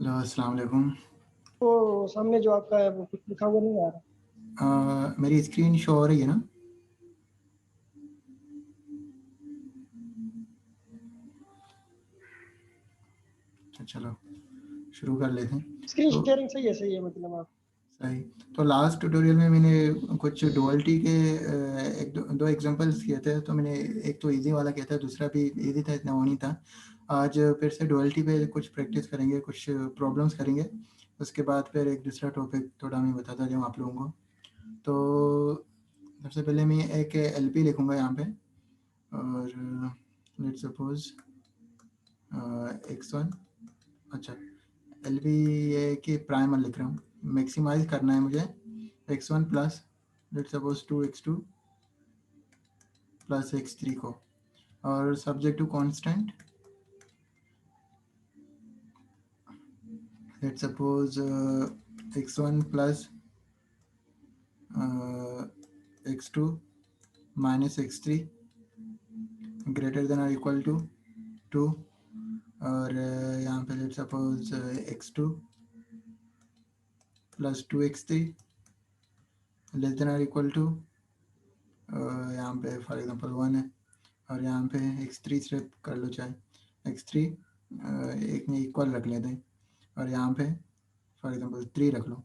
Hello, अस्सलाम वालेकुम। तो सामने जो आपका है वो कुछ लिखा हुआ नहीं आ रहा। मेरी स्क्रीन शो हो रही है ना? अच्छा, चलो शुरू कर लेते हैं। स्क्रीन तो शेयरिंग सही है मतलब आप। सही। तो लास्ट ट्यूटोरियल में मैंने कुछ डुअलिटी के एक दो एग्जांपल्स किए थे। तो मैंने एक तो इजी वाला किया था, दूसरा भी इजी था, इतना वो नहीं था। आज फिर से डुअलिटी पे कुछ प्रैक्टिस करेंगे, कुछ प्रॉब्लम्स करेंगे। उसके बाद फिर एक दूसरा टॉपिक थोड़ा मैं बताता जाऊँ आप लोगों को। तो सबसे पहले मैं एक एलपी लिखूँगा यहाँ पे, और लेट्स सपोज x1। अच्छा, एल बी ये कि प्राइमर लिख रहा हूँ, मैक्सिमाइज करना है मुझे x1 plus let's suppose 2x2 plus x3 को, और subject to constant let's suppose x1 plus x2 minus x3 greater than और इक्वल टू 2, और यहाँ पे let's suppose x2 plus 2x3 less than और इक्वल टू यहाँ पे फॉर एग्जांपल 1 है, और यहाँ पे x3 सिर्फ कर लो, चाहे x3 एक में इक्वल रख लेते हैं, और यहाँ पे फॉर एग्जांपल 3 रख लो।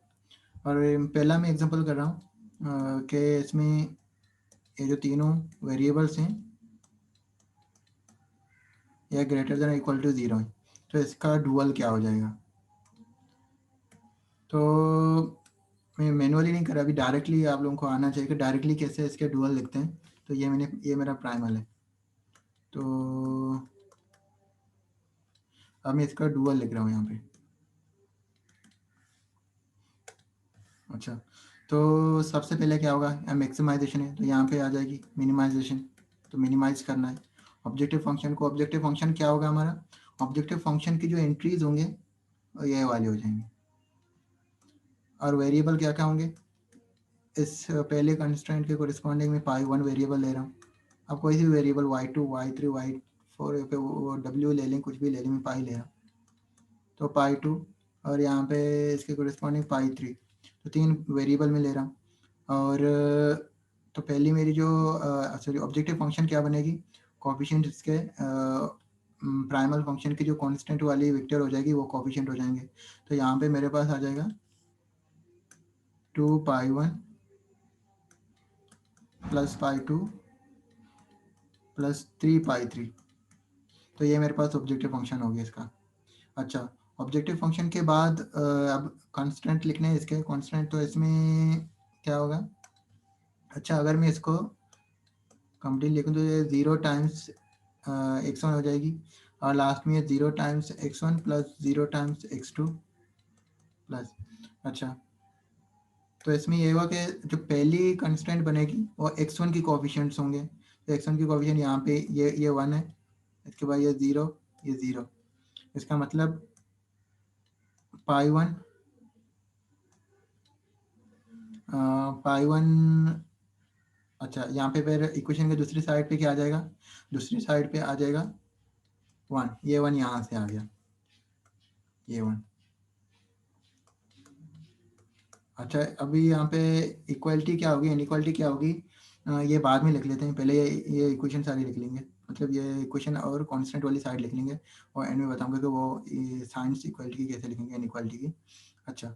और पहला मैं एग्जांपल कर रहा हूँ कि इसमें ये जो तीनों वेरिएबल्स हैं ये ग्रेटर देन इक्वल टू 0 है, तो इसका डुअल क्या हो जाएगा। तो मैं मैनुअली नहीं कर रहा, अभी डायरेक्टली आप लोगों को आना चाहिए कि डायरेक्टली कैसे इसके डुअल लिखते हैं। तो ये मेरा प्राइमल है, तो अब मैं इसका डुअल लिख रहा हूँ यहाँ पे। अच्छा, तो सबसे पहले क्या होगा, मैक्सिमाइजेशन है तो यहाँ पे आ जाएगी मिनिमाइजेशन, तो मिनिमाइज करना है ऑब्जेक्टिव फंक्शन को। ऑब्जेक्टिव फंक्शन क्या होगा हमारा, ऑब्जेक्टिव फंक्शन की जो एंट्रीज होंगे ये वाले हो जाएंगे, और वेरिएबल क्या क्या होंगे, इस पहले कंस्ट्रेंट के कोरिस्पॉन्डिंग में पाई 1 वेरिएबल ले रहा हूँ। अब कोई सी वेरिएबल y2 y3 y4 पे वो w ले लें, कुछ भी ले लें, मैं पाई ले रहा हूँ, तो पाई 2, और यहाँ पे इसके कोरिस्पॉन्डिंग पाई 3, तो 3 वेरिएबल में ले रहा हूँ। और तो पहली मेरी जो सॉरी ऑब्जेक्टिव फंक्शन क्या बनेगी, कोफिशिएंट इसके प्राइमल फंक्शन की जो कांस्टेंट वाली वेक्टर हो जाएगी वो कोफिशिएंट हो जाएंगे। तो यहाँ पे मेरे पास आ जाएगा 2 पाई 1 प्लस पाई 2 प्लस 3 पाई 3, तो ये मेरे पास ऑब्जेक्टिव फंक्शन हो गया इसका। अच्छा, ऑब्जेक्टिव फंक्शन के बाद अब कांस्टेंट लिखने हैं इसके कांस्टेंट, तो इसमें क्या होगा। अच्छा, अगर मैं इसको कंप्लीट लिखूँ तो ये 0 टाइम्स x1 हो जाएगी, और लास्ट में ये 0 times x1 plus 0 times x2 plus. अच्छा, तो इसमें ये हुआ कि जो पहली कंस्टेंट बनेगी वो x1 की कोफिशिएंट्स होंगे, तो x1 की कोफिशिएंट यहाँ पे ये 1 है, इसके बाद ये 0 ये 0, इसका मतलब पाई 1 पाई 1। अच्छा, यहाँ पे फिर इक्वेशन के दूसरी साइड पे क्या आ जाएगा, दूसरी साइड पे आ जाएगा 1, ये 1 यहाँ से आ गया, ये 1। अच्छा, अभी यहाँ पे इक्वलिटी क्या होगी, इनइक्वालिटी क्या होगी, ये बाद में लिख लेते हैं, पहले ये इक्वेशन सारी लिख लेंगे, मतलब ये इक्वेशन और कांस्टेंट वाली साइड लिख लेंगे, और एंड में बताऊंगा कि वो साइंस इक्वलिटी की कैसे लिखेंगे, इनइक्वालिटी की। अच्छा,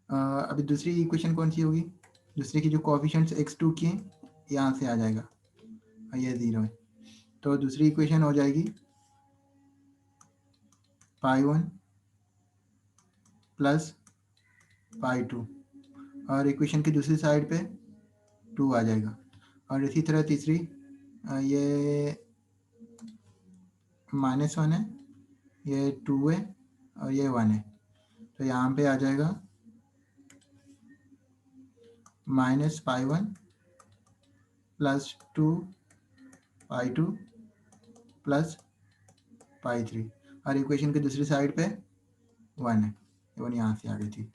अभी दूसरी इक्वेशन कौन सी होगी, दूसरी की जो कोएफिशिएंट्स x2 की हैं यहाँ से आ जाएगा, और ये 0 है, तो दूसरी इक्वेशन हो जाएगी पाई 1 प्लस पाई 2, और इक्वेशन की दूसरी साइड पे 2 आ जाएगा, और इसी तरह तीसरी ये -1 है, ये 2 है, और ये 1 है, तो यहाँ पे आ जाएगा -पाई 1 प्लस 2 पाई 2 प्लस पाई 3, और इक्वेशन की दूसरी साइड पे 1 है, 1 यहाँ से आ गई थी।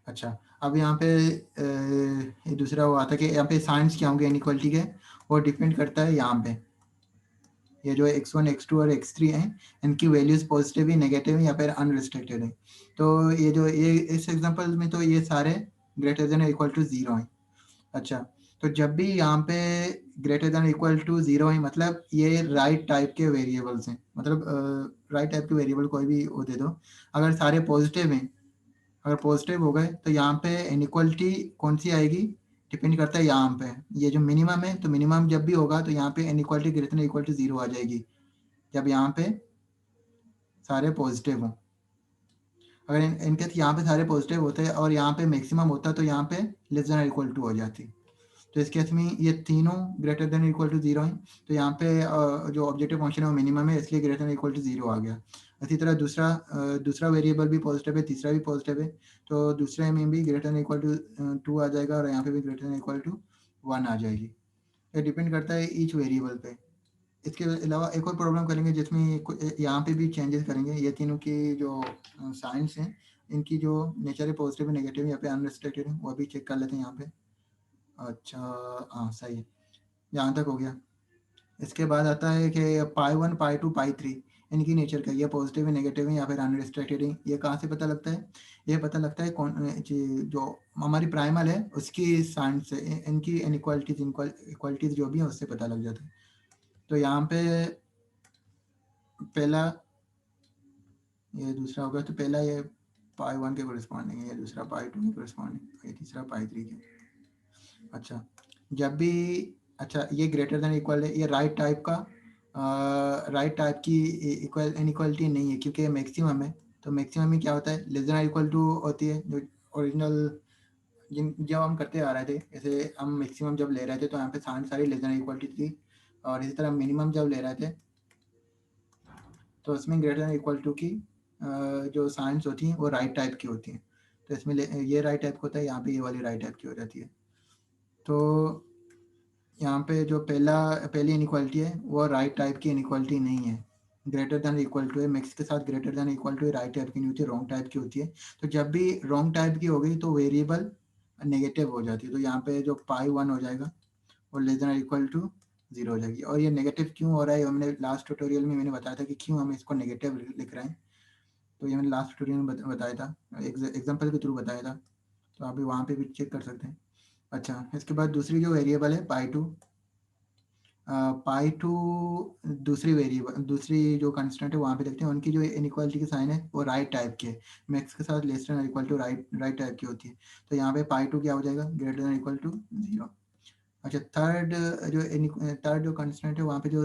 अच्छा, अब यहाँ पे ये दूसरा वो आता है कि यहाँ पे साइंस क्या होंगे इनइक्वालिटी के, वो डिपेंड करता है यहाँ पे ये जो x1 x2 और x3 हैं इनकी वैल्यूज पॉजिटिव ही नेगेटिव या फिर अनरिस्ट्रिक्टेड है। तो ये इस एग्जांपल में तो ये सारे ग्रेटर देन इक्वल टू 0 हैं। अच्छा, तो जब भी यहाँ पे ग्रेटर देन इक्वल टू 0 है मतलब ये राइट टाइप के वेरिएबल्स हैं, मतलब राइट टाइप के वेरिएबल कोई भी वो दे दो, अगर सारे पॉजिटिव हैं, अगर पॉजिटिव हो गए तो यहाँ पे इनइक्वालिटी कौन सी आएगी, डिपेंड करता है यहाँ पे ये जो मिनिमम है, तो मिनिमम जब भी होगा तो यहाँ पे inequality greater than equal to 0 आ जाएगी जब यहाँ पे सारे पॉजिटिव हों। अगर इनके यहाँ पे सारे पॉजिटिव होते हैं और यहाँ पे मैक्सिमम होता तो यहाँ पे लेस देन इक्वल टू हो जाती। तो इस केस में ये तीनों ग्रेटर देन इक्वल टू 0 है, तो यहाँ पे जो ऑब्जेक्टिव फंक्शन है वो मिनिमम है, इसलिए ग्रेटर देन इक्वल टू 0 आ गया। इसी तरह दूसरा वेरिएबल भी पॉजिटिव है, तीसरा भी पॉजिटिव है, तो दूसरे में भी ग्रेटर देन इक्वल टू 2 आ जाएगा और यहाँ पे भी ग्रेटर देन इक्वल टू 1 आ जाएगी। ये डिपेंड करता है ईच वेरिएबल पे। इसके अलावा एक और प्रॉब्लम करेंगे जिसमें यहाँ पे भी चेंजेस करेंगे। ये तीनों की जो साइंस हैं इनकी जो नेचर है पॉजिटिव नेगेटिव यहाँ पे अनरिस्ट्रिक्टेड है, वो भी चेक कर लेते हैं यहाँ पे। अच्छा, हाँ सही है, यहाँ तक हो गया। इसके बाद आता है कि पाई 1 पाई 2 पाई 3 इनकी नेचर क्या है, ये पॉजिटिव है नेगेटिव है या फिर अनरिस्ट्रिक्टेड है। ये कहाँ से पता लगता है, ये पता लगता है कौन जो हमारी प्राइमल है उसकी साइंस से इनकी इक्वालिटीज जो भी है उससे पता लग जाता है। तो यहाँ पे पहला ये दूसरा होगा, तो पहला ये पाई 1 के कोरिस्पॉन्डिंग है, ये दूसरा पाई 2 के कोरिस्पॉन्डिंग, ये तीसरा पाई 3 के। अच्छा, जब भी अच्छा ये ग्रेटर देन इक्वल है, ये राइट टाइप की इक्वल इनइक्वालिटी नहीं है क्योंकि मैक्सिमम है। तो मैक्सिमम में क्या होता है, लेस देन इक्वल टू होती है जो ओरिजिनल जिन जब हम करते आ रहे थे, जैसे हम मैक्सिमम जब ले रहे थे तो यहाँ पे सारी लेस देन इक्वलिटी थी, और इसी तरह मिनिमम जब ले रहे थे तो इसमें ग्रेटर देन इक्वल टू की जो साइंस होती हैं वो राइट टाइप की होती हैं। तो इसमें ये राइट टाइप का होता है, यहाँ पे ये वाली राइट टाइप की हो जाती है। तो यहाँ पे जो पहली इनइक्वालिटी है वो राइट टाइप की इनइक्वालिटी नहीं है, ग्रेटर देन इक्वल टू है। मैक्स के साथ greater than equal to right type की नहीं होती, रॉन्ग टाइप की होती है। तो जब भी रॉन्ग टाइप की हो गई तो वेरिएबल नेगेटिव हो जाती है, तो यहाँ पे जो पाई 1 हो जाएगा और लेस देन इक्वल टू 0 हो जाएगी। और ये नेगेटिव क्यों हो रहा है, हमने लास्ट ट्यूटोरियल में मैंने बताया था कि क्यों हम इसको नेगेटिव लिख रहे हैं। तो ये मैंने लास्ट ट्यूटोरियल में बताया था, एग्जाम्पल के थ्रू बताया था, तो आप भी वहाँ पे भी चेक कर सकते हैं। अच्छा, इसके बाद दूसरी जो वेरिएबल है पाई 2 दूसरी जो कंस्टेंट है वहाँ पे देखते हैं, उनकी जो इनइक्वालिटी की साइन है वो राइट टाइप की है, मैक्स के साथ less than equal to right type की होती है। तो यहाँ पे पाई 2 क्या हो जाएगा, ग्रेटर देन इक्वल टू 0। अच्छा, थर्ड जो कंस्टेंट है वहाँ पे जो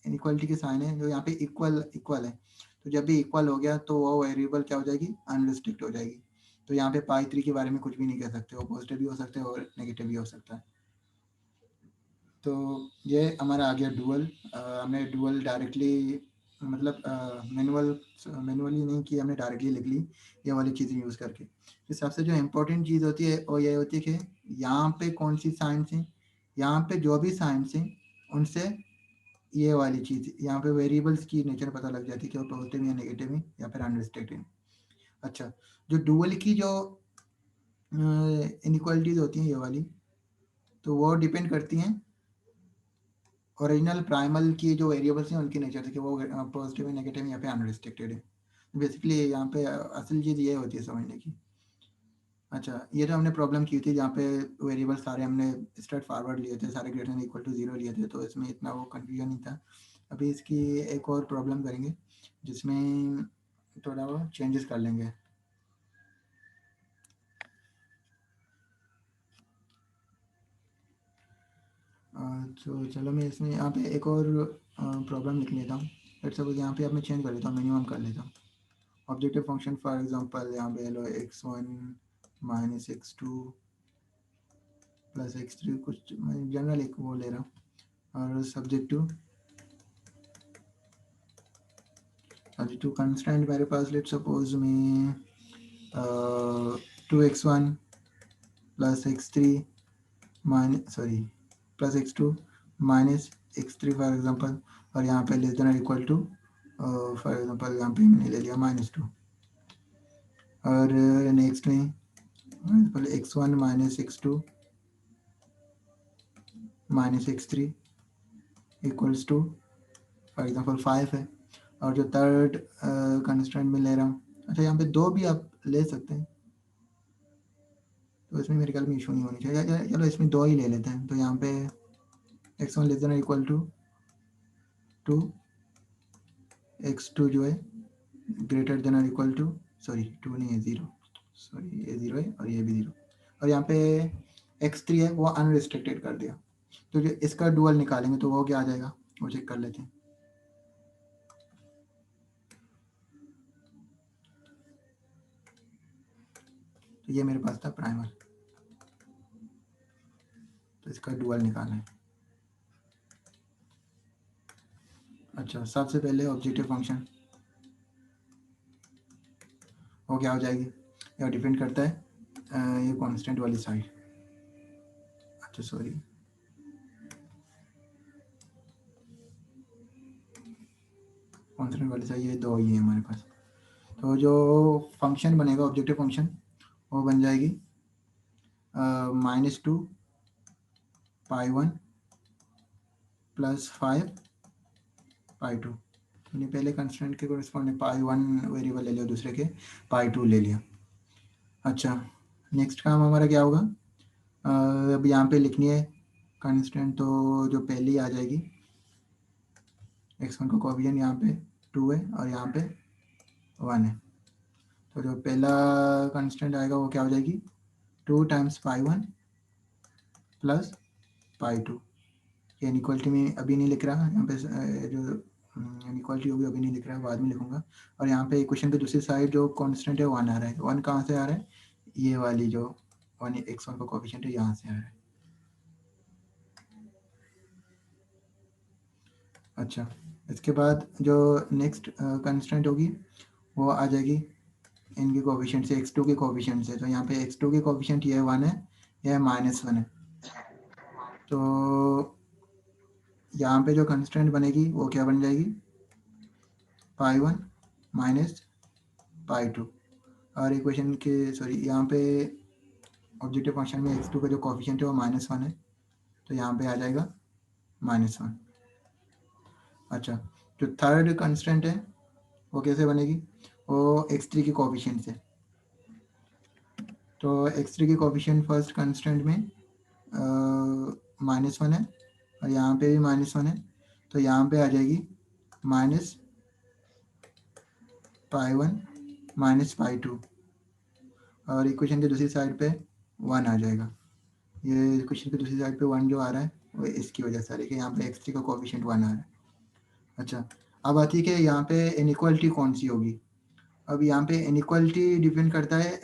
इनइक्वालिटी की साइन है जो यहाँ पे इक्वल है, तो जब भी इक्वल हो गया तो वो वेरिएबल क्या हो जाएगी, अनरिस्ट्रिक्ट हो जाएगी। तो यहाँ पे पाई 3 के बारे में कुछ भी नहीं कह सकते, वो पॉजिटिव भी हो सकते हैं और नेगेटिव भी हो सकता है। तो ये हमारा आ गया डुअल। हमने डुअल डायरेक्टली मतलब मैनुअली नहीं की, हमने डायरेक्टली लिख ली ये वाली चीज़ें यूज़ करके। तो सबसे जो इम्पोर्टेंट चीज़ होती है वो ये होती है कि यहाँ पे कौन सी साइंस है, यहाँ पे जो भी साइंस है उनसे ये वाली चीज़ यहाँ पे वेरिएबल्स की नेचर पता लग जाती है कि वो पॉजिटिव या नेगेटिव है या फिर अनरिस्ट्रिक्टेड। अच्छा, जो डुअल की जो इनइक्वालिटीज होती हैं ये वाली, तो वो डिपेंड करती हैं ओरिजिनल प्राइमल की जो वेरिएबल्स हैं उनकी नेचर से कि वो पॉजिटिव है नेगेटिव है या फिर अनरिस्ट्रिक्टेड है। बेसिकली यहाँ पे असल चीज़ ये होती है समझने की। अच्छा, ये जो हमने प्रॉब्लम की थी जहाँ पे वेरिएबल सारे हमने स्ट्रेट फॉरवर्ड लिए थे, सारे ग्रेटर देन इक्वल टू 0 लिए थे, तो इसमें इतना वो कन्फ्यूजन नहीं था। अभी इसकी एक और प्रॉब्लम करेंगे जिसमें थोड़ा वो चेंजेस कर लेंगे। तो चलो मैं इसमें यहाँ पे एक और प्रॉब्लम लिख लेता हूँ। लेट्स सपोज यहाँ पे अब मैं चेंज कर लेता हूँ, मिनिमम कर लेता हूँ। ऑब्जेक्टिव फंक्शन फॉर एग्जांपल यहाँ पे लो x1 minus x2 plus x3, कुछ मैं जनरल एक वो ले रहा हूँ, और सब्जेक्टिव कंस्टेंट मेरे पास लेट सपोज में 2x1 plus x3 plus x2 minus x3 for example, और यहाँ पे less than equal to for example यहाँ पे मैंने ले लिया -2। और नेक्स्ट में x1 minus x2 minus x3 equals to for example 5 है, और जो थर्ड कंस्ट्रेंट में ले रहा हूँ, अच्छा यहाँ पे 2 भी आप ले सकते हैं, तो इसमें मेरे ख्याल में इशू नहीं होनी चाहिए। चलो इसमें 2 ही ले लेते हैं। तो यहाँ पे x1 less than equal to 2, x2 जो है ग्रेटर देन और इक्वल टू, सॉरी 2 नहीं है 0, सॉरी ये 0 है और ये भी 0, और यहाँ पे x3 है वो अनरिस्ट्रिक्टेड कर दिया। तो जो इसका डुअल निकालेंगे तो वो क्या आ जाएगा, वो चेक कर लेते हैं। तो ये मेरे पास था प्राइमल, तो इसका डुअल निकालना है। अच्छा, सबसे पहले ऑब्जेक्टिव फंक्शन वो क्या हो जाएगी, यह डिपेंड करता है ये कांस्टेंट वाली साइड, अच्छा सॉरी कांस्टेंट वाली साइड, ये 2 ही है हमारे पास। तो जो फंक्शन बनेगा ऑब्जेक्टिव फंक्शन वो बन जाएगी -2 π1 + 5 π2। मैंने पहले कंस्टेंट के कोरिस्पॉन्डिंग π1 वेरिएबल ले लिया, दूसरे के π2 ले लिया। अच्छा, नेक्स्ट काम हमारा क्या होगा, अब यहाँ पे लिखनी है कंस्टेंट, तो जो पहली आ जाएगी x1 का कोएफिशिएंट यहाँ पे 2 है और यहाँ पे 1 है। तो जो पहला कंस्टेंट आएगा वो क्या हो जाएगी, 2 टाइम्स π1 + π2। ये इनइक्वालिटी में अभी नहीं लिख रहा, यहाँ पे जो इनइक्वालिटी होगी अभी नहीं लिख रहा है, बाद में लिखूंगा। और यहाँ पे इक्वेशन पे दूसरी साइड जो कांस्टेंट है 1 आ रहा है। 1 कहाँ से आ रहा है, ये वाली जो 1 x1 का कोएफिशिएंट है यहाँ से आ रहा है। अच्छा, इसके बाद जो नेक्स्ट कंस्टेंट होगी वो आ जाएगी इनके कोएफिशिएंट से, x2 के कोएफिशिएंट से। तो यहाँ पे x2 के कोएफिशिएंट ये 1 है, यह -1 है। तो यहाँ पे जो कंस्टेंट बनेगी वो क्या बन जाएगी, π1 - π2। और इक्वेशन के सॉरी यहाँ पे ऑब्जेक्टिव फंक्शन में x2 का जो कोएफिशिएंट है वो -1 है, तो यहाँ पे आ जाएगा -1। अच्छा, जो थर्ड कंस्टेंट है वो कैसे बनेगी, वो x3 के कोएफिशिएंट से। तो x3 के कोएफिशिएंट फर्स्ट कंस्टेंट में -1 है और यहाँ पे भी -1 है, तो यहाँ पे आ जाएगी -π1 - π2, और इक्वेशन की दूसरी साइड पे 1 आ जाएगा। ये इक्वेशन की दूसरी साइड पे 1 जो आ रहा है वो इसकी वजह से आ रही है कि यहाँ पे x3 का कोएफिशिएंट 1 आ रहा है। अच्छा, अब आती है कि यहाँ पे इनइक्वालिटी कौन सी होगी। अब यहाँ पे इनइक्वालिटी डिपेंड करता है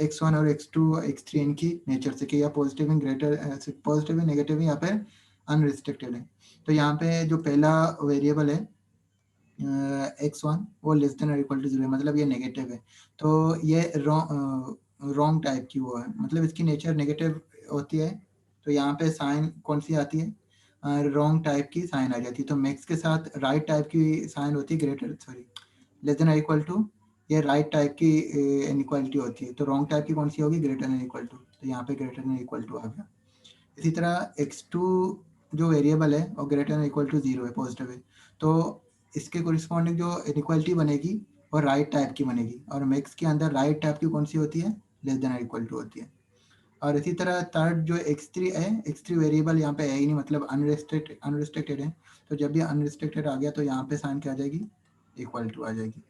x1 और x2 x3 इनकी नेचर से, कि या पॉजिटिव है ग्रेटर, पॉजिटिव है नेगेटिव है या फिर अनरिस्ट्रिक्टेड है। तो यहाँ पे जो पहला वेरिएबल है x1 वो लेस देन और इक्वल टू 0 है, मतलब ये नेगेटिव है। तो ये रॉन्ग टाइप की वो है, मतलब इसकी नेचर नेगेटिव होती है। तो यहाँ पे साइन कौन सी आती है, रॉन्ग टाइप की साइन आ जाती है। तो मैक्स के साथ राइट टाइप की साइन होती है, ग्रेटर सॉरी लेस देन और इक्वल टू, ये राइट टाइप की इनइक्वालिटी होती है। तो रॉन्ग टाइप की कौन सी होगी, ग्रेटर देन इक्वल टू। तो यहाँ पे ग्रेटर देन इक्वल टू आ गया। इसी तरह x2 जो वेरिएबल है और ग्रेटर देन इक्वल टू 0 है, पॉजिटिव है, तो इसके कोरिस्पॉन्डिंग जो इनइक्वालिटी बनेगी वो राइट टाइप की बनेगी। और मैक्स के अंदर राइट टाइप की कौन सी होती है, लेस देन इक्वल टू होती है। और इसी तरह थर्ड जो x3 है, x3 वेरिएबल यहाँ पे है ही नहीं, मतलब अनरिस्ट्रिक्टेड है। तो जब भी अनरिस्ट्रिक्टेड आ गया तो यहाँ पे साइन क्या आ जाएगी, इक्वल टू आ जाएगी।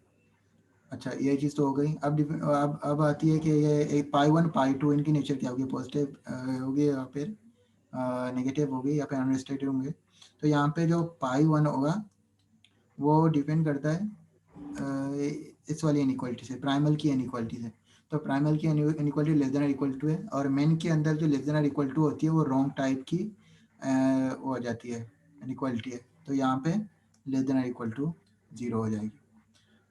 अच्छा, ये चीज़ तो हो गई। अब आती है कि ये π1 π2 इनकी नेचर क्या होगी, पॉजिटिव होगी या फिर नेगेटिव होगी या फिर अनरिस्ट्रिक्टेड होंगे। तो यहाँ पे जो π1 होगा वो डिपेंड करता है इस वाली इनइक्वालिटी से, प्राइमल की इनइक्वालिटी से। तो प्राइमल की इनइक्वालिटी लेस देन और इक्वल टू है, और मेन के अंदर जो लेस देन और इक्वल टू होती है वो रॉन्ग टाइप की वो हो जाती है, इनइक्वालिटी है। तो यहाँ पे लेस देन और इक्वल टू 0 हो जाएगी।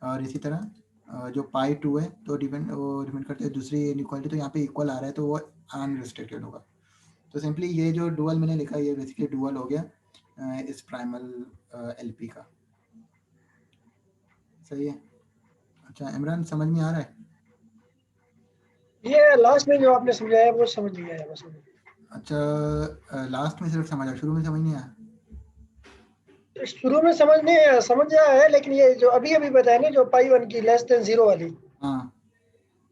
और इसी तरह जो π2 है तो डिपेंड करता है दूसरी इनइक्वालिटी, तो यहाँ पे इक्वल आ रहा है तो वो अनरिस्ट्रिक्टेड होगा। तो सिंपली ये जो डुअल मैंने लिखा है ये बेसिकली डुअल हो गया इस प्राइमल एलपी का। सही है। अच्छा इमरान, समझ में आ रहा है? ये लास्ट में जो आपने समझाया वो समझ नहीं आया बस मुझे। अच्छा, लास्ट में सिर्फ समझ आया, शुरू में समझ नहीं आया? शुरू में समझ आया है, लेकिन ये जो अभी अभी बताया ना, जो पाई 1 की लेस देन 0 वाली, हाँ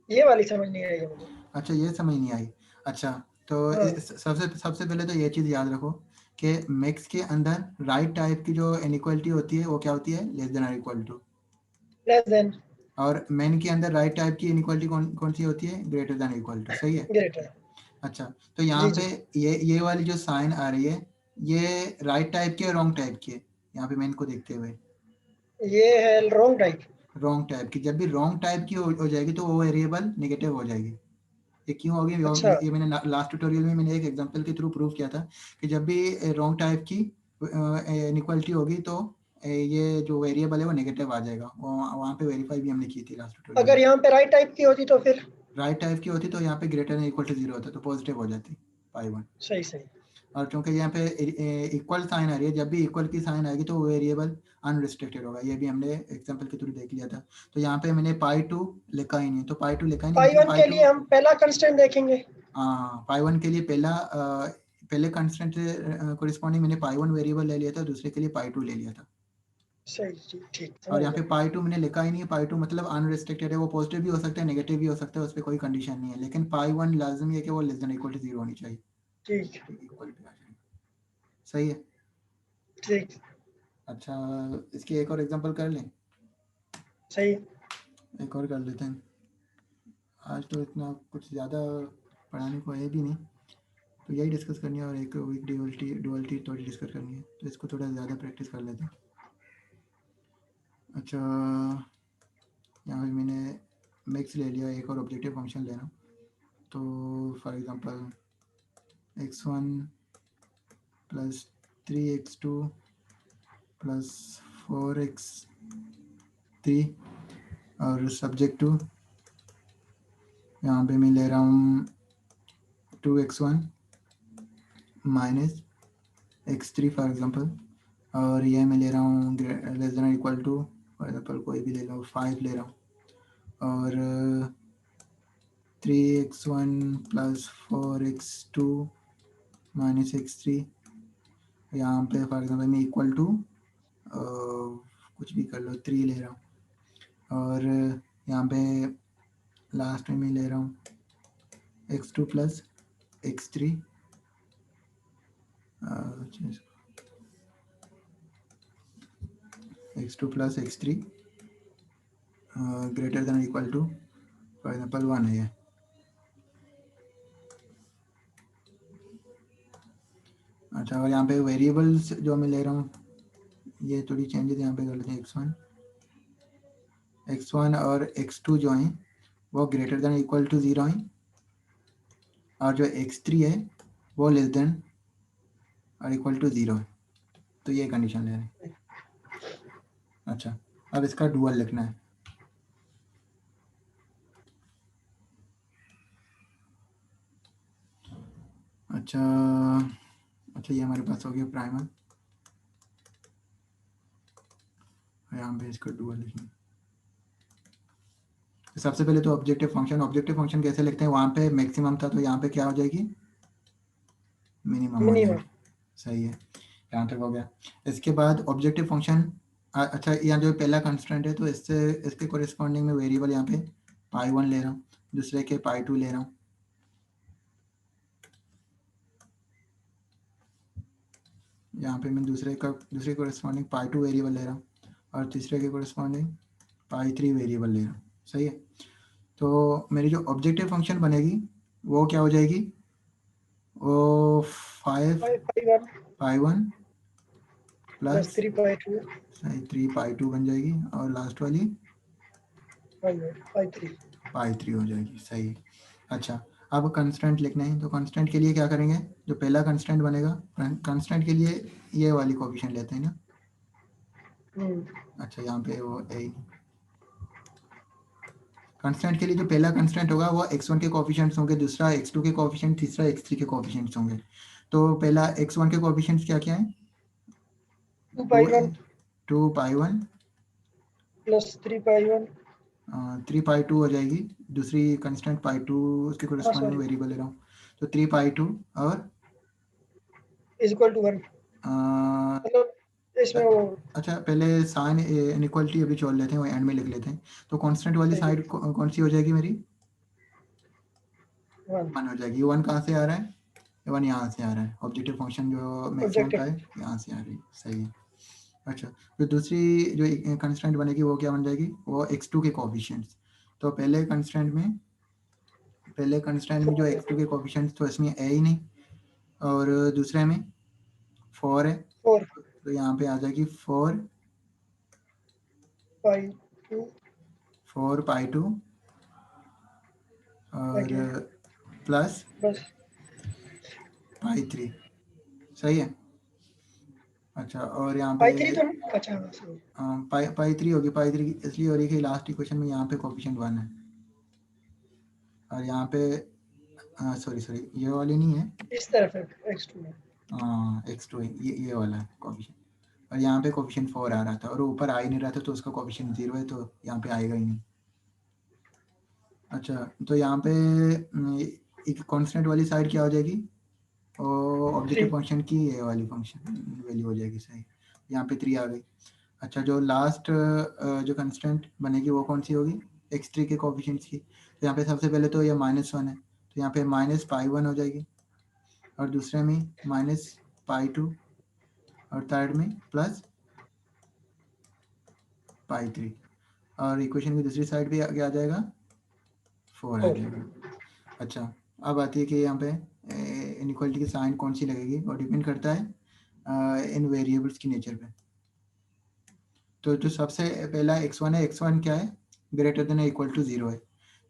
ये वाली समझ नहीं आई है मुझे। अच्छा, ये समझ नहीं आई। अच्छा, तो हाँ, सबसे सबसे पहले तो ये चीज़ याद रखो कि मैक्स के अंदर राइट टाइप की जो इनइक्वालिटी होती है वो क्या होती है, लेस देन और इक्वल टू। लेस देन, और मेन के अंदर राइट टाइप की इनइक्वालिटी कौन कौन सी होती है, ग्रेटर देन इक्वल टू। सही है। ग्रेटर। अच्छा, तो यहाँ जी पे जी, ये वाली जो साइन आ रही है, ये राइट टाइप की है, रॉन्ग टाइप की है? यहाँ पे मेन को देखते हुए ये है रॉन्ग टाइप। रॉन्ग टाइप की। जब भी रॉन्ग टाइप की हो जाएगी तो वो वेरिएबल नेगेटिव हो जाएगी। ये क्यों होगी? अच्छा, ये मैंने लास्ट ट्यूटोरियल में मैंने एक एग्जांपल के थ्रू प्रूव किया था कि जब भी रॉन्ग टाइप की इनइक्वालिटी होगी तो ये जो वेरिएबल है वो नेगेटिव आ जाएगा। वहाँ पे वेरीफाई भी हमने की थी लास्ट ट्यूटोरियल अगर में। यहाँ पे राइट टाइप की होती तो फिर? राइट टाइप की होती तो यहाँ पे ग्रेटर देन इक्वल टू 0 होता तो पॉजिटिव हो जाती, पाई 1। सही सही। और क्योंकि यहाँ पे इक्वल साइन आ रही है, जब भी इक्वल की साइन आएगी तो वेरिएबल अनरिस्ट्रिक्टेड होगा। ये भी हमने एग्जांपल के थ्रू देख लिया था। तो यहाँ पे मैंने पाई 2 लिखा ही नहीं, तो पाई 2 लिखा ही नहीं पाई मतलब 1 पाई के 2। लिए हम पहला कंस्टेंट देखेंगे। हाँ, पाई 1 के लिए पहले कंस्टेंट से कोरिस्पॉन्डिंग मैंने पाई 1 वेरिएबल ले लिया था, दूसरे के लिए पाई 2 ले लिया था। सही जी, ठीक, और समझ यहाँ पे गया। पाई 2 मैंने लिखा ही नहीं है। पाई 2 मतलब अनरिस्ट्रिक्टेड है, वो पॉजिटिव भी हो सकता है, नेगेटिव भी हो सकता है, उस पर कोई कंडीशन नहीं है। लेकिन पाई 1 लाजमी है कि वो लेस देन इक्वल टू 0 होनी चाहिए, ठीक इक्वल पे आ जाएगा। सही है। ठीक, अच्छा, इसकी एक और एग्जांपल कर लें। सही। एक और कर लेते हैं। आज तो इतना कुछ ज़्यादा पढ़ाने को है भी नहीं, तो यही डिस्कस करनी है। और एक वीक डुअलिटी थोड़ी डिस्कस करनी है, तो इसको थोड़ा ज़्यादा प्रैक्टिस कर लेते हैं। अच्छा, यहाँ पे मैंने मैक्स ले लिया, एक और ऑब्जेक्टिव फंक्शन लेना। तो for example x1 plus 3x2 plus 4x3 और सब्जेक्ट टू यहाँ पे मैं ले रहा हूँ 2x1 minus x3 for example. और ये मैं ले रहा हूँ less than equal to, for example कोई भी ले लो, 5 ले रहा हूँ। और 3x1 plus 4x2 minus x3, यहाँ पे फॉर एग्जांपल मैं इक्वल टू कुछ भी कर लो 3 ले रहा हूँ। और यहाँ पे लास्ट में मैं ले रहा हूँ x2 plus x3 x2 plus x3 greater than equal to for example 1 है ये। अच्छा, और यहाँ पे वेरिएबल्स जो मैं ले रहा हूँ ये थोड़ी चेंजेस यहाँ पे कर लेते हैं। x1 और x2 जो हैं वो ग्रेटर देन इक्वल टू 0 हैं, और जो x3 है वो लेस देन और इक्वल टू 0 है। तो ये कंडीशन ले रहे हैं। अच्छा, अब इसका डुअल लिखना है। अच्छा अच्छा, ये हमारे पास हो गया प्राइमल। यहाँ पे इसका डुअल लिखना है। सबसे पहले तो ऑब्जेक्टिव फंक्शन कैसे लिखते हैं, वहाँ पे मैक्सिमम था तो यहाँ पे क्या हो जाएगी, मिनिमम हो मिनिमम। जाएगी। सही है, यहाँ तक हो गया। इसके बाद ऑब्जेक्टिव फंक्शन, अच्छा यहाँ जो पहला कंस्ट्रेंट है तो इससे इसके कोरिस्पॉन्डिंग में वेरिएबल यहाँ पे पाई 1 ले रहा हूँ, दूसरे के पाई 2 ले रहा हूँ। यहाँ पे मैं दूसरे कोरिस्पॉन्डिंग पाई 2 वेरिएबल ले रहा हूँ, और तीसरे के कोरिस्पॉन्डिंग पाई 3 वेरिएबल ले रहा हूँ। सही है। तो मेरी जो ऑब्जेक्टिव फंक्शन बनेगी वो क्या हो जाएगी, वो 5 पाई 1 पाई 1 प्लस प्लस 3 पाई 2 3 पाई 2 बन जाएगी, और लास्ट वाली पाई 3। पाई 3 हो जाएगी। सही है। अच्छा, अब कंस्टेंट लिखना है, तो कंस्टेंट के लिए क्या करेंगे, जो पहला कंस्टेंट बनेगा, कंस्टेंट के लिए ये वाली कोफिशिएंट लेते हैं ना। अच्छा, यहाँ पे वो ए कंस्टेंट के लिए जो पहला कंस्टेंट होगा वो x1 के कोफिशिएंट्स होंगे, दूसरा x2 के कोफिशिएंट, तीसरा x3 के कोफिशिएंट्स होंगे। तो पहला x1 के कोफिशिएंट्स क्या क्या है, 2 two pi 1 two pi 1, plus 3 pi 1। 3 pi 2 हो जाएगी। दूसरी कंस्टेंट पाई 2 उसके हाँ कोरिस्पॉन्डिंग सॉरी, वेरिएबल ले रहा हूँ, तो 3 पाई 2 और इज इक्वल टू 1, अ, मतलब इसमें वो अच्छा पहले साइन इनइक्वालिटी अभी छोड़ लेते हैं, वो एंड में लिख लेते हैं। तो कांस्टेंट वाली ठीक है, साइड कौन सी हो जाएगी मेरी? 1 वन हो जाएगी। वन कहाँ से आ रहा है? वन यहाँ से आ रहा है। ऑब्जेक्टिव फंक्शन जो मैक्सिमम का ऑब्जेक्टिव। है यहाँ से आ रही है, सही है। अच्छा, तो दूसरी जो कंस्ट्रेंट बनेगी वो क्या बन जाएगी? वो x2 के कोफिशिएंट्स। तो पहले कंस्ट्रेंट में जो 4 x2 के कोफिशिएंट्स तो इसमें है ही नहीं, और दूसरे में 4 है, 4 तो यहाँ पे आ जाएगी 4 पाई 2 पाई 2 और अगेन प्लस बस पाई 3, सही है। अच्छा, और यहाँ पे पाई 3 तो अच्छा हाँ, सही। पाई 3 होगी। पाई 3 इसलिए हो रही है कि लास्ट इक्वेशन में यहाँ पे कोफिशिएंट 1 है, और यहाँ पे सॉरी सॉरी ये वाली नहीं है, इस तरफ है x2 में। x2 है, ये वाला है कोफिशिएंट। और यहाँ पे कोफिशिएंट 4 आ रहा था और ऊपर आ ही नहीं रहा था, तो उसका कोफिशिएंट 0 है, तो यहाँ पे आएगा ही नहीं। अच्छा, तो यहाँ पे एक कांस्टेंट वाली साइड क्या हो जाएगी? और ऑब्जेक्टिव 3 फंक्शन की ये वाली फंक्शन वैल्यू हो जाएगी, सही। यहाँ पे 3 आ गई। अच्छा, जो लास्ट जो कंस्टेंट बनेगी वो कौन सी होगी? x3 के कोफिशिएंट्स की। तो यहाँ पे सबसे पहले तो ये -1 है, तो यहाँ पे -पाई 1 हो जाएगी, और दूसरे में -पाई 2, और थर्ड में +पाई 3, और इक्वेशन की दूसरी साइड भी क्या आ जाएगा? 4 आ 4 जाएगा। अच्छा, अब आती है कि यहाँ पे इनइक्वालिटी की साइन कौन सी लगेगी, और डिपेंड करता है इन वेरिएबल्स की नेचर पे। तो जो सबसे पहला x1 है, x1 क्या है? ग्रेटर देन इक्वल टू 0 है।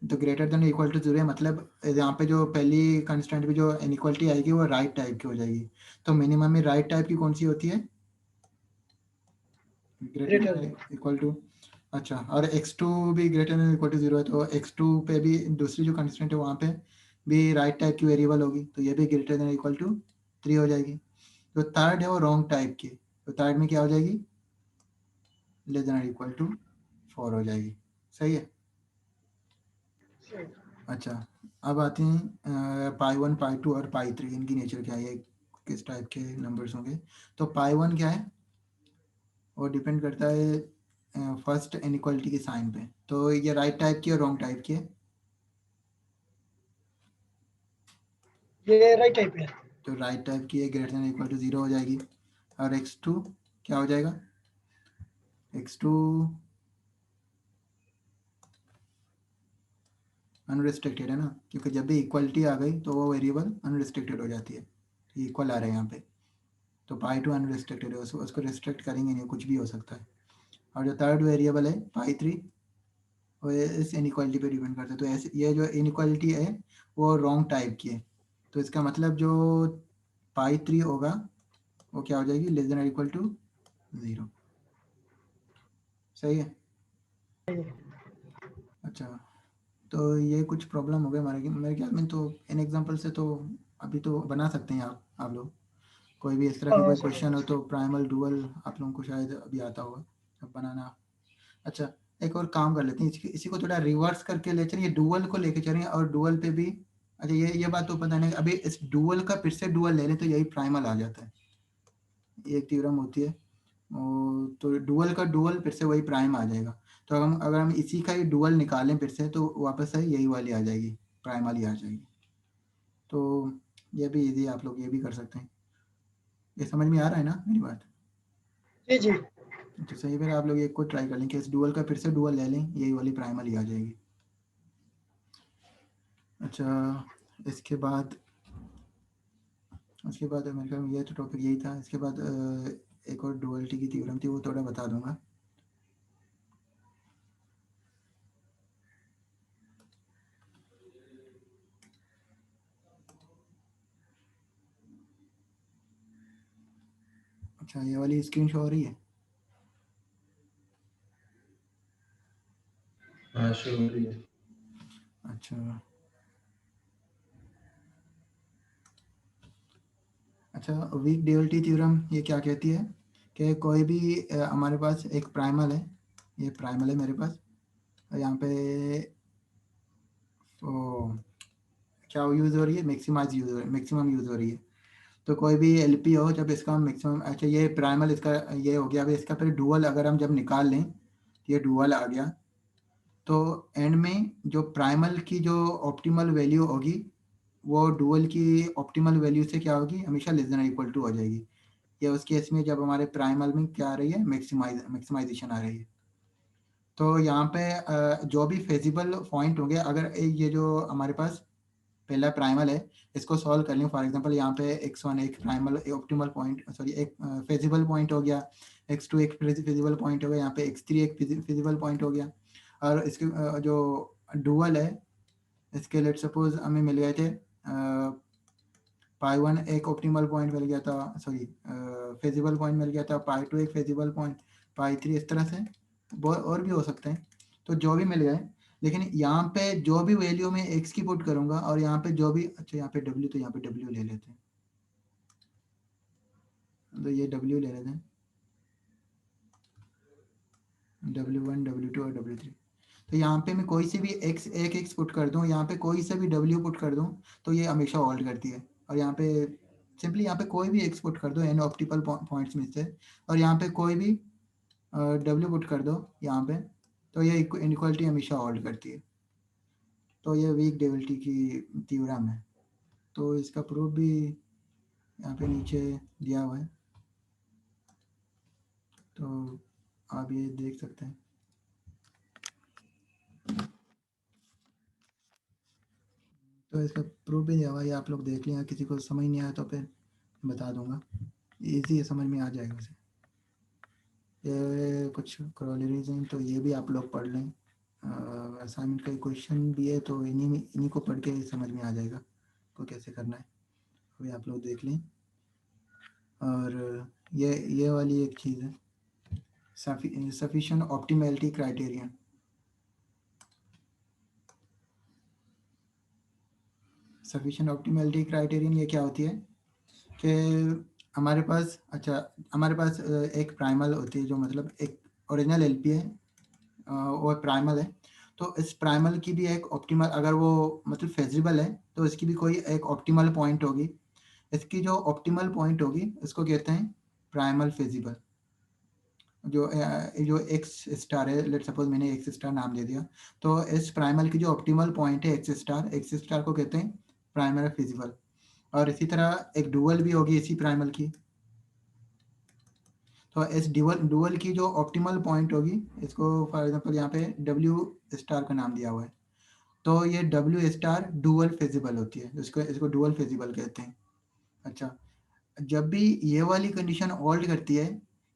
तो ग्रेटर देन इक्वल टू 0 है, मतलब यहाँ पे जो पहली कंस्टेंट पे जो इनइक्वालिटी आएगी वो राइट टाइप की हो जाएगी। तो मिनिमम में राइट टाइप की कौन सी होती है? Greater greater than than equal to. अच्छा, और x2 भी ग्रेटर देन इक्वल टू 0 है, तो x2 पे भी दूसरी जो कंस्टेंट है वहाँ पे भी राइट टाइप की वेरिएबल होगी, तो ये भी ग्रेटर देन इक्वल टू 3 हो जाएगी। तो थर्ड है वो रॉन्ग टाइप की, तो थर्ड में क्या हो जाएगी? लेस देन इक्वल टू 4 हो जाएगी, सही है। सही। अच्छा, अब आते हैं पाई 1 पाई 2 और पाई 3, इनकी नेचर क्या है, किस टाइप के नंबर्स होंगे। तो पाई 1 क्या है? वो डिपेंड करता है फर्स्ट इनइक्वालिटी की साइन पे। तो ये राइट टाइप की और रॉन्ग टाइप की है? ये राइट टाइप है। तो राइट टाइप की है, ग्रेटर देन इक्वल टू 0 हो जाएगी। और x2 क्या हो जाएगा? x2 अनरिस्ट्रिक्टेड है ना, क्योंकि जब भी इक्वलिटी आ गई तो वो वेरिएबल अनरिस्ट्रिक्टेड हो जाती है। इक्वल आ रहा है यहाँ पे, तो पाई 2 अनरिस्ट्रिक्टेड है, उसको रिस्ट्रिक्ट करेंगे नहीं, कुछ भी हो सकता है। और जो थर्ड वेरिएबल है पाई 3, वो इस इनइक्वालिटी पे डिपेंड करता है। तो ऐसे ये जो इनइक्वालिटी है वो रॉन्ग टाइप की है, तो इसका मतलब जो पाई 3 होगा वो क्या हो जाएगी? लेस देन इक्वल टू 0, सही है। अच्छा, तो ये कुछ प्रॉब्लम हो गए हमारे मेरे ख्याल में। तो इन एग्जांपल से तो अभी तो बना सकते हैं आप लोग। कोई भी इस तरह का हाँ कोई सर क्वेश्चन हो तो प्राइमल डुअल आप लोगों को शायद अभी आता होगा अब बनाना। अच्छा, एक और काम कर लेते हैं, इसी को थोड़ा रिवर्स करके ले चलें, ये डुअल को लेके चलें, और डुअल पे भी। अच्छा, ये बात तो पता नहीं, अभी इस डुअल का फिर से डुअल ले लें तो यही प्राइमल आ जाता है। ये एक थ्योरम होती है, तो डुअल का डुअल फिर से वही प्राइम आ जाएगा। तो अगर हम इसी का ही डुअल निकालें फिर से, तो वापस से यही वाली आ जाएगी, प्राइम वाली आ जाएगी। तो ये भी इजी, आप लोग ये भी कर सकते हैं। ये समझ में आ रहा है ना मेरी बात? जी जी। तो सही, फिर आप लोग एक को ट्राई कर लें कि इस डुअल का फिर से डुअल ले लें, यही वाली प्राइम वाली आ जाएगी। अच्छा, इसके बाद मेरे ख्याल में ये तो टॉपिक यही था। इसके बाद एक और डुअलिटी की थ्योरम थी, वो थोड़ा बता दूंगा। अच्छा, ये वाली स्क्रीन शो हो रही है? हाँ शो हो रही है। अच्छा, अच्छा, वीक ड्यूअलिटी थ्योरम ये क्या कहती है कि कोई भी हमारे पास एक प्राइमल है, ये प्राइमल है मेरे पास, और यहाँ पे तो क्या यूज़ हो रही है? मैक्सिमम यूज़ हो रही है। तो कोई भी एलपी हो जब इसका मैक्सिमम, अच्छा ये प्राइमल इसका ये हो गया। अभी इसका फिर डुअल अगर हम जब निकाल लें तो ये डुअल आ गया, तो एंड में जो प्राइमल की जो ऑप्टिमल वैल्यू होगी वो डुअल की ऑप्टिमल वैल्यू से क्या होगी, हमेशा लेस देन इक्वल टू हो जाएगी। ये उस केस में जब हमारे प्राइमल में क्या आ रही है, मैक्सिमाइजेशन आ रही है। तो यहाँ पे जो भी फेजिबल पॉइंट होंगे, अगर ये जो हमारे पास पहला प्राइमल है इसको सॉल्व कर लें, फॉर एग्जांपल यहाँ पे x1 एक प्राइमल ऑप्टिमल पॉइंट, सॉरी एक फेजिबल पॉइंट हो गया, x2 एक फेजिबल पॉइंट हो गया, यहाँ पे x3 एक फेजिबल पॉइंट हो गया। और इसके जो डुअल है इसके लेट सपोज हमें मिल गए थे पाई 1 एक ऑप्टिमल पॉइंट मिल गया था, सॉरी फेजिबल पॉइंट मिल गया था, पाई 2 एक फेजिबल पॉइंट, पाई 3 इस तरह से और भी हो सकते हैं। तो जो भी मिल गए, लेकिन यहाँ पे जो भी वैल्यू में x की पुट करूंगा और यहाँ पे जो भी, अच्छा यहाँ पे w, तो यहाँ पे w ले लेते हैं, तो ये w ले लेते हैं, w1 w2 और w3। तो यहाँ पे मैं कोई से भी x पुट कर दूं, यहाँ पे कोई से भी w पुट कर दूं तो ये हमेशा होल्ड करती है। और यहाँ पे सिंपली यहाँ पे कोई भी x पुट कर दो एन ऑप्टिकल पॉइंट्स में से, और यहाँ पे कोई भी w पुट कर दो यहाँ पे, तो ये इनइक्वालिटी हमेशा होल्ड करती है। तो ये वीक डेबिलिटी की थ्योरम है। तो इसका प्रूफ भी यहाँ पे नीचे दिया हुआ है, तो आप ये देख सकते हैं। तो इसका प्रूफ भी दिया हुआ है, ये आप लोग देख लें, किसी को समझ नहीं आया तो फिर बता दूंगा, इजी है, समझ में आ जाएगा उसे। ये कुछ क्रोलरीज हैं तो ये भी आप लोग पढ़ लें, असाइनमेंट का क्वेश्चन भी है तो इन्हीं को पढ़ के समझ में आ जाएगा को कैसे करना है, अभी आप लोग देख लें। और ये वाली एक चीज़ है, sufficient optimality criterion. Sufficient optimality criterion ये क्या होती है कि हमारे पास, अच्छा हमारे पास एक प्राइमल होती है जो मतलब एक ओरिजिनल एलपी है और प्राइमल है। तो इस प्राइमल की भी एक ऑप्टिमल, अगर वो मतलब फेजिबल है तो इसकी भी कोई एक ऑप्टिमल पॉइंट होगी। इसकी जो ऑप्टिमल पॉइंट होगी इसको कहते हैं प्राइमल फेजिबल। जो एक्स स्टार है, लेट सपोज मैंने एक्स स्टार नाम दे दिया, तो इस प्राइमल की जो ऑप्टिमल पॉइंट है एक्स स्टार को कहते हैं प्राइमल फिजिबल। और इसी तरह एक डुअल भी होगी इसी प्राइमल की, तो इस डुअल की जो ऑप्टिमल पॉइंट होगी, इसको फॉर एग्जांपल यहाँ पे डब्ल्यू स्टार का नाम दिया हुआ है, तो ये डब्ल्यू स्टार डुअल फिजिबल होती है, इसको इसको डुअल फिजिबल कहते हैं। अच्छा, जब भी ये वाली कंडीशन होल्ड करती है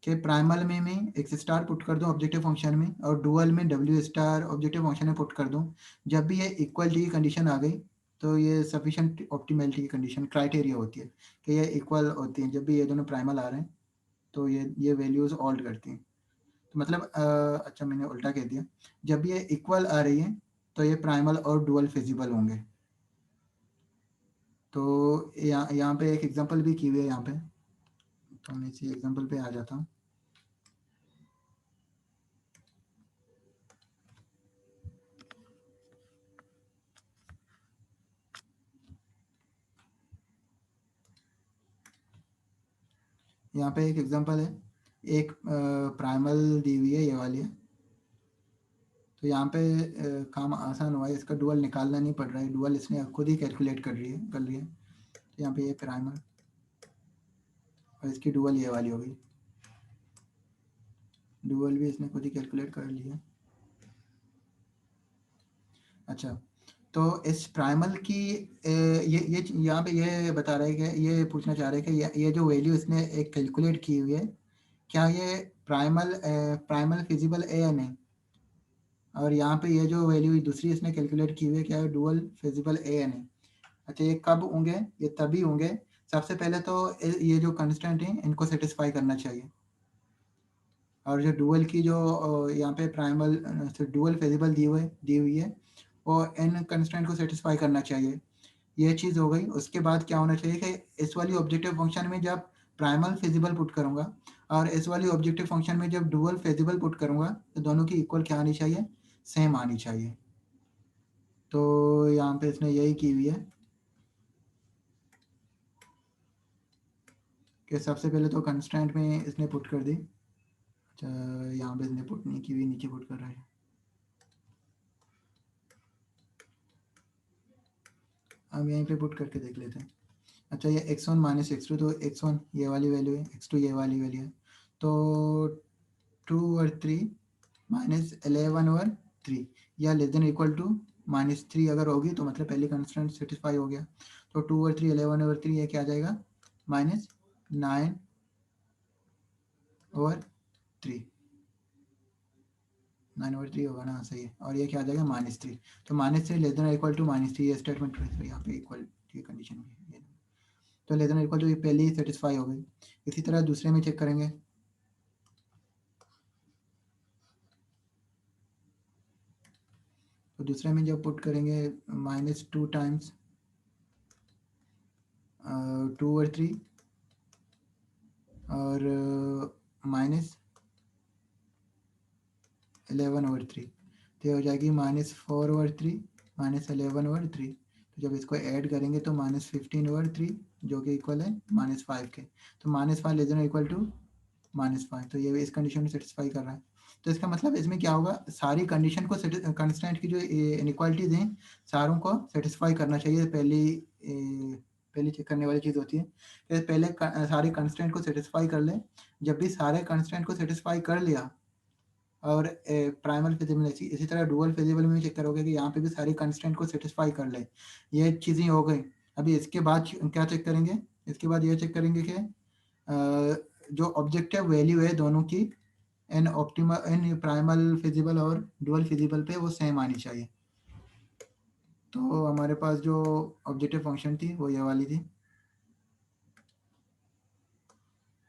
कि प्राइमल में मैं एक्स स्टार पुट कर दूं ऑब्जेक्टिव फंक्शन में और डुअल में डब्ल्यू स्टार ऑब्जेक्टिव फंक्शन में पुट कर दूं, जब भी ये इक्वलिटी की कंडीशन आ गई तो ये सफिशिएंट ऑप्टिमैलिटी की कंडीशन क्राइटेरिया होती है कि ये इक्वल होती हैं। जब भी ये दोनों प्राइमल आ रहे हैं तो ये वैल्यूज होल्ड करती हैं। तो मतलब अच्छा मैंने उल्टा कह दिया, जब ये इक्वल आ रही है तो ये प्राइमल और डुअल फिजिबल होंगे। तो यहाँ पे एक एग्जांपल भी की हुई है यहाँ पे, तो मैं इसी एग्जांपल पे आ जाता हूँ। यहाँ पे एक एग्जांपल है, एक प्राइमल दी हुई है, ये वाली है। तो यहाँ पे काम आसान हुआ है, इसका डुअल निकालना नहीं पड़ रहा है, डुअल इसने खुद ही कैलकुलेट कर लिया है। तो यहाँ पे ये प्राइमल और इसकी डुअल ये वाली होगी, डुअल भी इसने खुद ही कैलकुलेट कर लिया। अच्छा, तो इस प्राइमल की ये यहाँ पे ये बता रहा है कि ये पूछना चाह रहे हैं कि ये जो वैल्यू इसने एक कैलकुलेट की हुई है, क्या ये प्राइमल फिजिबल है या नहीं। और यहाँ पे ये जो वैल्यू दूसरी इसने कैलकुलेट की हुई है, क्या है डुअल फिजिबल है या नहीं। अच्छा, ये कब होंगे, ये तभी होंगे सबसे पहले तो ये जो कंस्टेंट है इनको सेटिस्फाई करना चाहिए। और जो डुअल की जो यहाँ पे प्राइमल डुअल फिजिबल दी हुई है वो एन कंस्टेंट को सेटिस्फाई करना चाहिए। ये चीज़ हो गई। उसके बाद क्या होना चाहिए कि इस वाली ऑब्जेक्टिव फंक्शन में जब प्राइमल फिजिबल पुट करूंगा और इस वाली ऑब्जेक्टिव फंक्शन में जब डुअल फिजिबल पुट करूंगा तो दोनों की इक्वल क्या आनी चाहिए, सेम आनी चाहिए। तो यहाँ पे इसने यही की हुई है। कि सबसे पहले तो कंस्ट्रेंट में इसने पुट कर दी। अच्छा, यहाँ पे इसने पुट नहीं की हुई, नीचे पुट कर रहा है। हम यहीं पे पुट करके देख लेते हैं। अच्छा, ये x1 माइनस x2, तो x1 ये वाली वैल्यू है, x2 ये वाली वैल्यू है, तो 2 और 3 माइनस 11 और 3 या लेस देन इक्वल टू -3 अगर होगी तो मतलब पहली कंस्टेंट सेटिस्फाई हो गया। तो 2 और 3 11 और 3 ये क्या आ जाएगा, -9 और 3, 9 और 3 होगा ना, सही है। और ये क्या आ जाएगा, -3। तो -3 लेस देन इक्वल टू -3 ये स्टेटमेंट यहाँ पे इक्वल की कंडीशन भी है। तो लेस देन इक्वल टू ये पहले ही सेटिस्फाई हो गई। इसी तरह दूसरे में चेक करेंगे। तो दूसरे में जब पुट करेंगे -2 टाइम्स 2 और 3 और -11 और 3, तो ये हो जाएगी -4 और 3 -11 और 3। तो जब इसको ऐड करेंगे तो -15 और 3 जो कि इक्वल है -5 के। तो -5 लेस देन इक्वल टू -5, तो ये इस कंडीशन को सेटिस्फाई कर रहा है। तो इसका मतलब इसमें क्या होगा, सारी कंडीशन को कंस्टेंट की जो इनइक्वालिटीज हैं सारों को सेटिस्फाई करना चाहिए। पहली चेक करने वाली चीज़ होती है कि पहले सारे कंस्टेंट को सेटिस्फाई कर ले। जब भी सारे कंस्टेंट को सेटिस्फाई कर लिया और प्राइमल फिजिबल इसी तरह डुअल फिजिबल में चेक करोगे कि यहाँ पे भी सारी कंस्टेंट को सेटिस्फाई कर ले, ये चीज़ें हो गई। अभी इसके बाद क्या चेक करेंगे, इसके बाद ये चेक करेंगे कि जो ऑब्जेक्टिव वैल्यू है दोनों की इन ऑप्टिमल इन प्राइमल फिजिबल और डुअल फिजिबल पे वो सेम आनी चाहिए। तो हमारे पास जो ऑब्जेक्टिव फंक्शन थी वो ये वाली थी,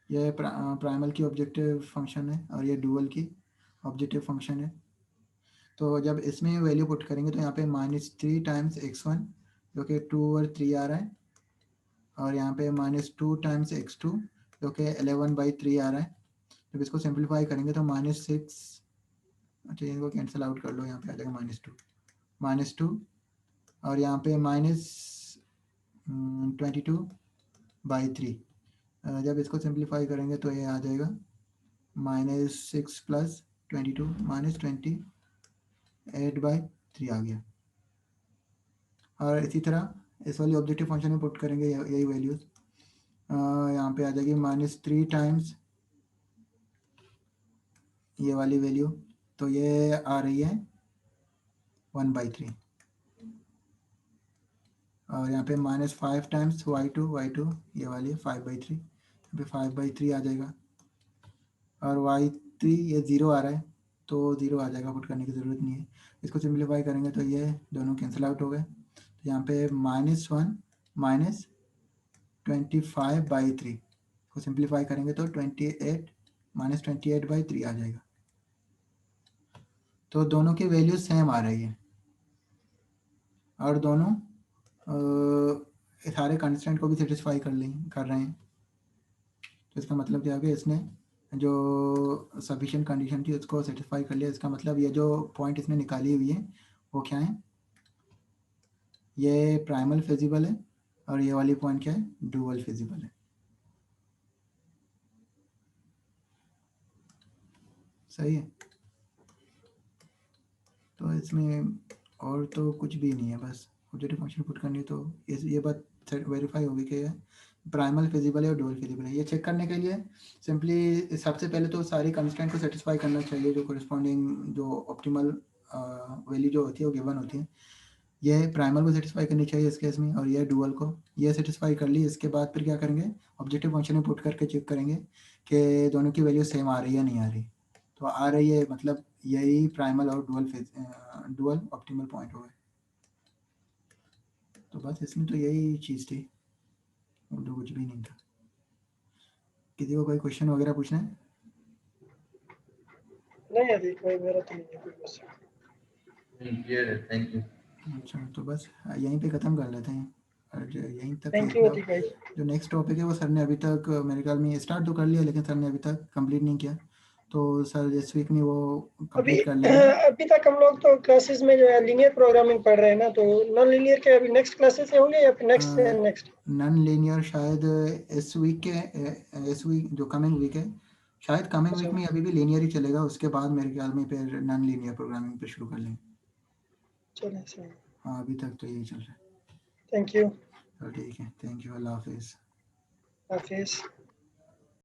ये प्राइमल की ऑब्जेक्टिव फंक्शन है और ये डुअल की ऑब्जेक्टिव फंक्शन है। तो जब इसमें वैल्यू पुट करेंगे तो यहाँ पे -3 टाइम्स x1 जो कि 2 और 3 आ रहा है, और यहाँ पे -2 टाइम्स x2 जो कि 11/3 आ रहा है। जब इसको सिंप्लीफाई करेंगे तो -6, अच्छा इनको कैंसिल आउट कर लो, यहाँ पे आ जाएगा -2 और यहाँ पे -22/3। जब इसको सिंप्लीफाई करेंगे तो ये आ जाएगा -6 + 22 -28/3 आ गया। और इसी तरह इस वाली ऑब्जेक्टिव फंक्शन में पुट करेंगे यही वैल्यूज, यहाँ पे आ जाएगी -3 टाइम्स ये वाली वैल्यू, तो ये आ रही है 1/3। और यहाँ पे -5 टाइम्स y2 ये वाली 5/3, यहाँ पे 5/3 आ जाएगा। और y3 ये 0 आ रहा है तो 0 आ जाएगा, पुट करने की ज़रूरत नहीं है। इसको सिंप्लीफाई करेंगे तो ये दोनों कैंसिल आउट हो गए। तो यहाँ पे -1 -25/3 को सिंप्लीफाई करेंगे तो 28 -28/3 आ जाएगा। तो दोनों की वैल्यू सेम आ रही है और दोनों सारे कंस्टेंट को भी सेटिस्फाई कर रहे हैं। तो इसका मतलब क्या है कि इसने जो सफिशिएंट कंडीशन थी उसको सेटिस्फाई कर लिया। इसका मतलब ये जो पॉइंट इसने निकाली हुई है वो क्या है, ये प्राइमल फिजिबल है और ये वाली पॉइंट क्या है, डुअल फिजिबल है। सही है। तो इसमें और तो कुछ भी नहीं है, बस ऑब्जेक्टिव फंक्शन पुट करनी है। तो ये बात वेरीफाई होगी कि प्राइमल फिजिबल है और डुअल फिजिबल है। ये चेक करने के लिए सिंपली सबसे पहले तो सारी कंस्टेंट को सेटिस्फाई करना चाहिए, जो कोरिस्पॉन्डिंग जो ऑप्टिमल वैल्यू जो होती है वो गिवन होती है। ये प्राइमल को सेटिस्फाई करनी चाहिए इस केस में, और ये डुअल को। ये सेटिस्फाई कर ली, इसके बाद फिर क्या करेंगे, ऑब्जेक्टिव फंक्शन में पुट करके चेक करेंगे कि दोनों की वैल्यू सेम आ रही है नहीं आ रही। तो आ रही है, मतलब यही प्राइमल और डुअल ऑप्टिमल पॉइंट हो गए। तो बस इसमें तो यही चीज़ थी और तो कुछ भी नहीं था। किसी को कोई क्वेश्चन वगैरह पूछना है? नहीं अभी कोई मेरा तो नहीं है कोई क्वेश्चन। क्लियर है, थैंक यू। अच्छा, तो बस यहीं पे ख़त्म कर लेते हैं और यहीं तक ही। थैंक यू अतिक भाई। जो नेक्स्ट टॉपिक है वो सर ने अभी तक मेरे ख्याल में स्टार्ट तो कर लिया, लेकिन सर ने अभी तक कंप्लीट नहीं किया। तो सर इस वीक में वो अभी कंप्लीट कर लेंगे। अभी तक हम लोग तो क्लासेस में जो है लीनियर प्रोग्रामिंग पढ़ रहे हैं ना, तो नॉन लीनियर के अभी नेक्स्ट क्लासेस होंगे या फिर नेक्स्ट नेक्स्ट? नॉन लीनियर शायद इस वीक जो कमिंग वीक है, शायद कमिंग वीक में अभी भी लीनियर ही चलेगा, उसके बाद मेरे ख्याल में फिर नॉन लीनियर प्रोग्रामिंग पे शुरू कर लेंगे। चलिए सही। हाँ अभी तक तो यही चल रहा है। Thank you. तो ठीक है, थैंक यू, अल्लाह हाफिज़। हाफिज।